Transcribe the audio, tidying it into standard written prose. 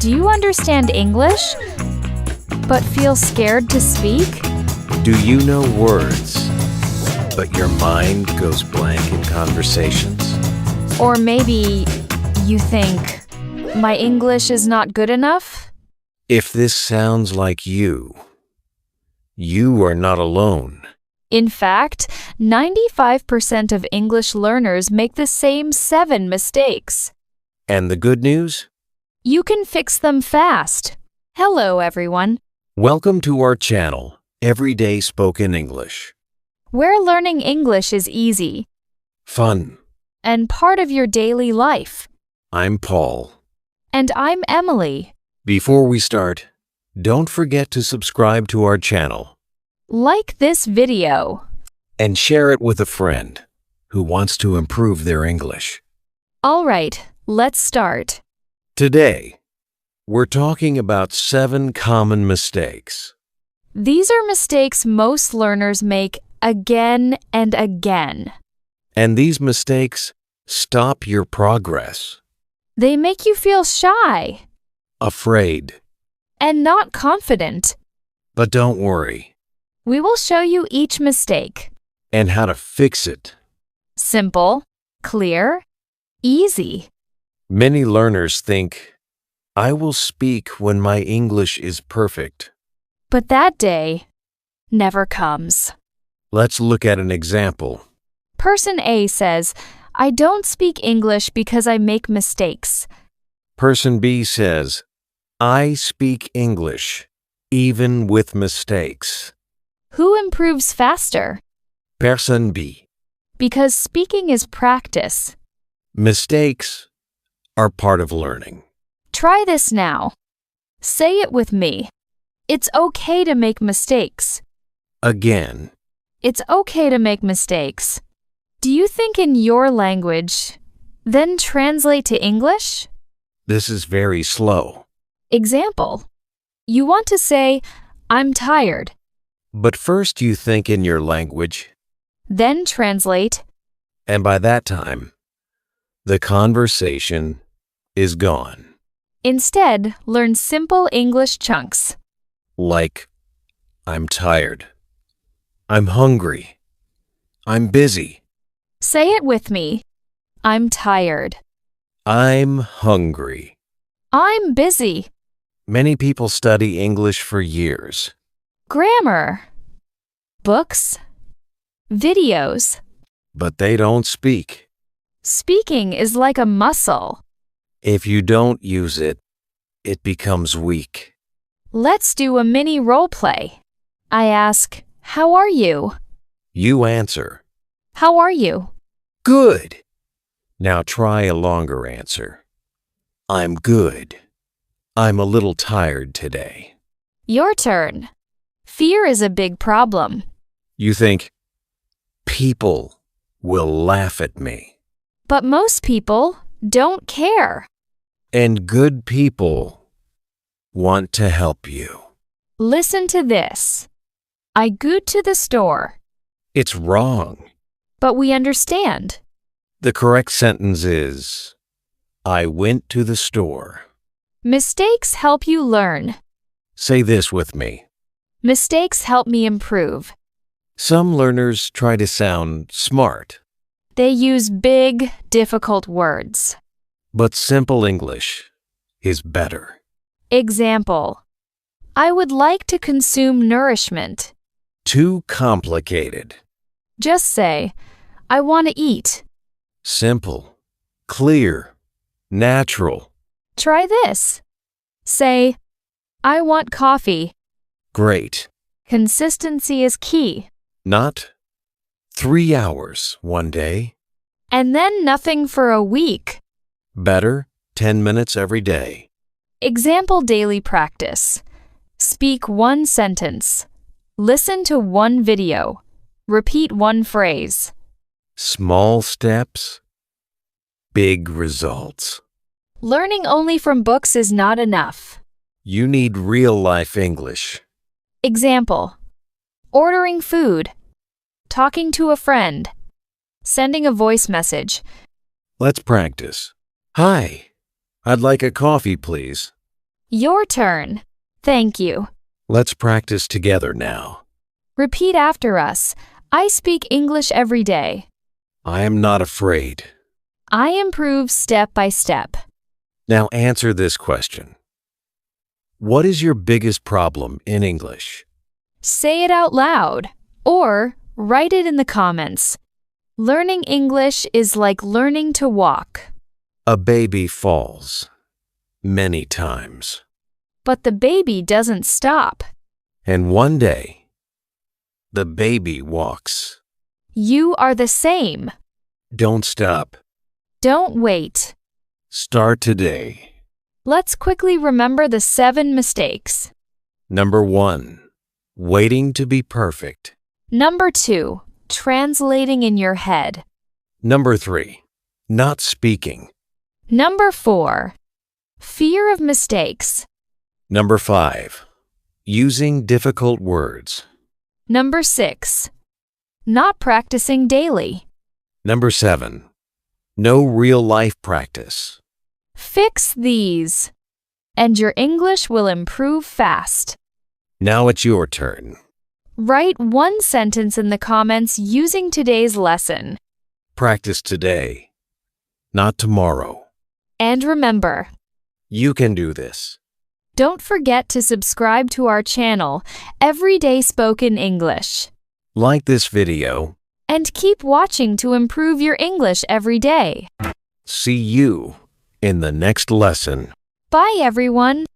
Do you understand English, but feel scared to speak? Do you know words, but your mind goes blank in conversations? Or maybe you think, my English is not good enough? If this sounds like you are not alone. In fact, 95% of English learners make the same 7 mistakes. And the good news? You can fix them fast. Hello, everyone. Welcome to our channel, Everyday Spoken English. Where learning English is easy Fun. and part of your daily life. I'm Paul. And I'm Emily. Before we start, don't forget to subscribe to our channel Like this video. and share it with a friend who wants to improve their English. All right, let's start. Today, we're talking about 7 common mistakes. These are mistakes most learners make again and again. And these mistakes stop your progress. They make you feel shy Afraid. and not confident. But don't worry. We will show you each mistake. And how to fix it. Simple, clear, easy. Many learners think, I will speak when my English is perfect. But that day never comes. Let's look at an example. Person A says, I don't speak English because I make mistakes. Person B says, I speak English, even with mistakes. Who improves faster? Person B. Because speaking is practice. Mistakes are part of learning. Try this now. Say it with me. It's okay to make mistakes. Again, It's okay to make mistakes. Do you think in your language, then translate to English? this is very slow. Example. You want to say, I'm tired. But first you think in your language, Then translate. and by that time, the conversation is gone. Instead, learn simple English chunks. Like, I'm tired. I'm hungry. I'm busy. Say it with me. I'm tired. I'm hungry. I'm busy. Many people study English for years. Grammar. Books. Videos. But they don't speak. Speaking is like a muscle. If you don't use it, it becomes weak. Let's do a mini role play. I ask, how are you? You answer, How are you? good. Now try a longer answer. I'm good. I'm a little tired today. Your turn. Fear is a big problem. You think, people will laugh at me. But most people don't care. And good people want to help you. Listen to this. I go to the store, It's wrong. but we understand. The correct sentence is, I went to the store. Mistakes help you learn. Say this with me. Mistakes help me improve. Some learners try to sound smart, They use big, difficult words. but simple English is better. Example. I would like to consume nourishment. Too complicated. Just say, I want to eat. Simple, clear, natural. Try this. Say, I want coffee. Great. Consistency is key. Not 3 hours one day. And then nothing for a week. Better 10 minutes every day. Example daily practice. Speak 1 sentence. Listen to 1 video. Repeat 1 phrase. Small steps, big results. Learning only from books is not enough. You need real-life English. Example. Ordering food. Talking to a friend. Sending a voice message. Let's practice. Hi, I'd like a coffee, please. Your turn. Thank you. Let's practice together now. Repeat after us. I speak English every day. I am not afraid. I improve step by step. Now answer this question. What is your biggest problem in English? Say it out loud or write it in the comments. Learning English is like learning to walk. A baby falls many times. But the baby doesn't stop. And one day, the baby walks. You are the same. Don't stop. Don't wait. Start today. Let's quickly remember the 7 mistakes. Number 1, waiting to be perfect. Number 2, translating in your head. Number 3, not speaking. Number 4, fear of mistakes. Number 5, using difficult words. Number 6, not practicing daily. Number 7, no real-life practice. Fix these, and your English will improve fast. Now it's your turn. Write 1 sentence in the comments using today's lesson. Practice today, not tomorrow. And remember, You can do this. don't forget to subscribe to our channel, Everyday Spoken English. Like this video. And keep watching to improve your English every day. See you in the next lesson. Bye, everyone.